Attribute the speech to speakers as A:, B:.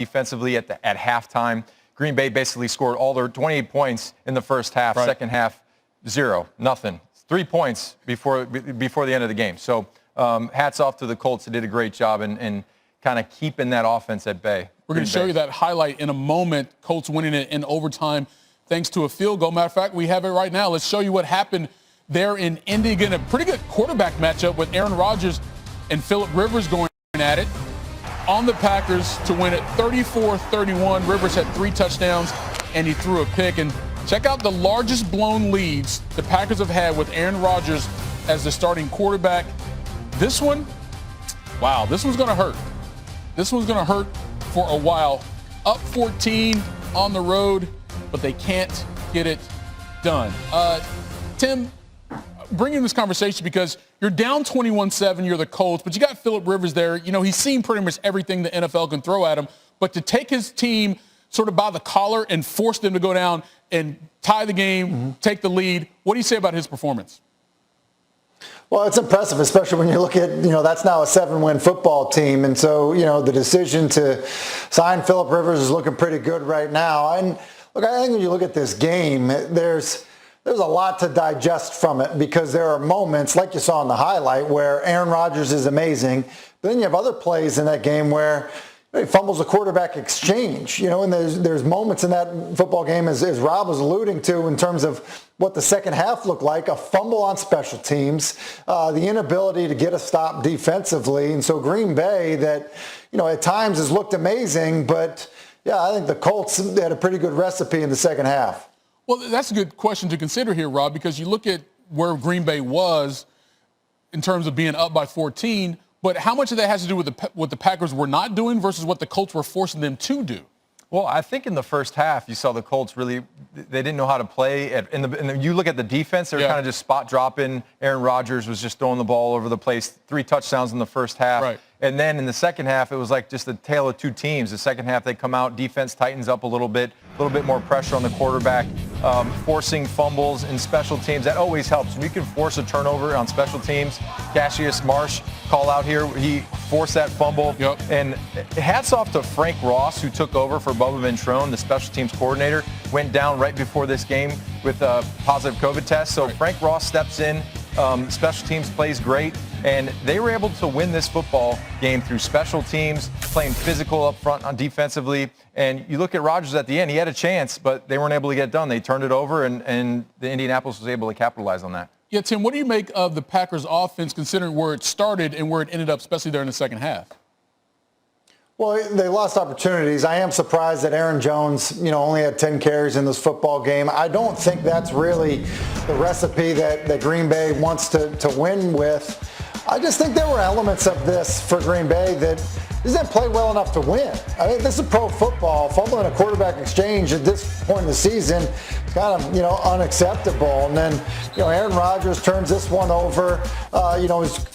A: defensively at halftime. Green Bay basically scored all their 28 points in the first half. Right. Second half, 0, nothing. 3 points before the end of the game. So hats off to the Colts. They did a great job in kind of keeping that offense at bay.
B: We're going to show you that highlight in a moment. Colts winning it in overtime thanks to a field goal. Matter of fact, we have it right now. Let's show you what happened there in Indy. Again, a pretty good quarterback matchup with Aaron Rodgers and Phillip Rivers going at it on the Packers to win it 34-31. Rivers had 3 touchdowns, and he threw a pick. And check out the largest blown leads the Packers have had with Aaron Rodgers as the starting quarterback. This one, wow, this one's going to hurt. This one's going to hurt for a while. Up 14 on the road, but they can't get it done. Tim, bring in this conversation because you're down 21-7, you're the Colts, but you got Phillip Rivers there. You know, he's seen pretty much everything the NFL can throw at him, but to take his team sort of by the collar and force them to go down and tie the game, take the lead, what do you say about his performance?
C: Well, it's impressive, especially when you look at, that's now a 7-win football team. And so, the decision to sign Phillip Rivers is looking pretty good right now. And look, I think when you look at this game, there's a lot to digest from it because there are moments, like you saw in the highlight, where Aaron Rodgers is amazing. But then you have other plays in that game where he fumbles a quarterback exchange, and there's moments in that football game, as Rob was alluding to, in terms of what the second half looked like, a fumble on special teams, the inability to get a stop defensively. And so Green Bay that, at times has looked amazing, but yeah, I think the Colts had a pretty good recipe in the second half.
B: Well, that's a good question to consider here, Rob, because you look at where Green Bay was in terms of being up by 14, but how much of that has to do with what the Packers were not doing versus what the Colts were forcing them to do?
A: Well, I think in the first half, you saw the Colts really, they didn't know how to play. You look at the defense, they were kind of just spot dropping. Aaron Rodgers was just throwing the ball over the place, 3 touchdowns in the first half. Right. And then in the second half, it was like just a tale of 2 teams. The second half, they come out, defense tightens up a little bit more pressure on the quarterback, forcing fumbles in special teams. That always helps. When you can force a turnover on special teams, Cassius Marsh call out here, he forced that fumble. Yep. And hats off to Frank Ross, who took over for Bubba Ventrone, the special teams coordinator, went down right before this game with a positive COVID test. So Frank Ross steps in. Special teams plays great, and they were able to win this football game through special teams, playing physical up front on defensively. And you look at Rodgers at the end, he had a chance, but they weren't able to get it done. They turned it over, and the Indianapolis was able to capitalize on that.
B: Yeah, Tim, what do you make of the Packers' offense considering where it started and where it ended up, especially there in the second half?
C: Well, they lost opportunities. I am surprised that Aaron Jones, only had 10 carries in this football game. I don't think that's really the recipe that Green Bay wants to win with. I just think there were elements of this for Green Bay that didn't play well enough to win. I mean, this is pro football. Fumbling a quarterback exchange at this point in the season is kind of, unacceptable. And then, Aaron Rodgers turns this one over. His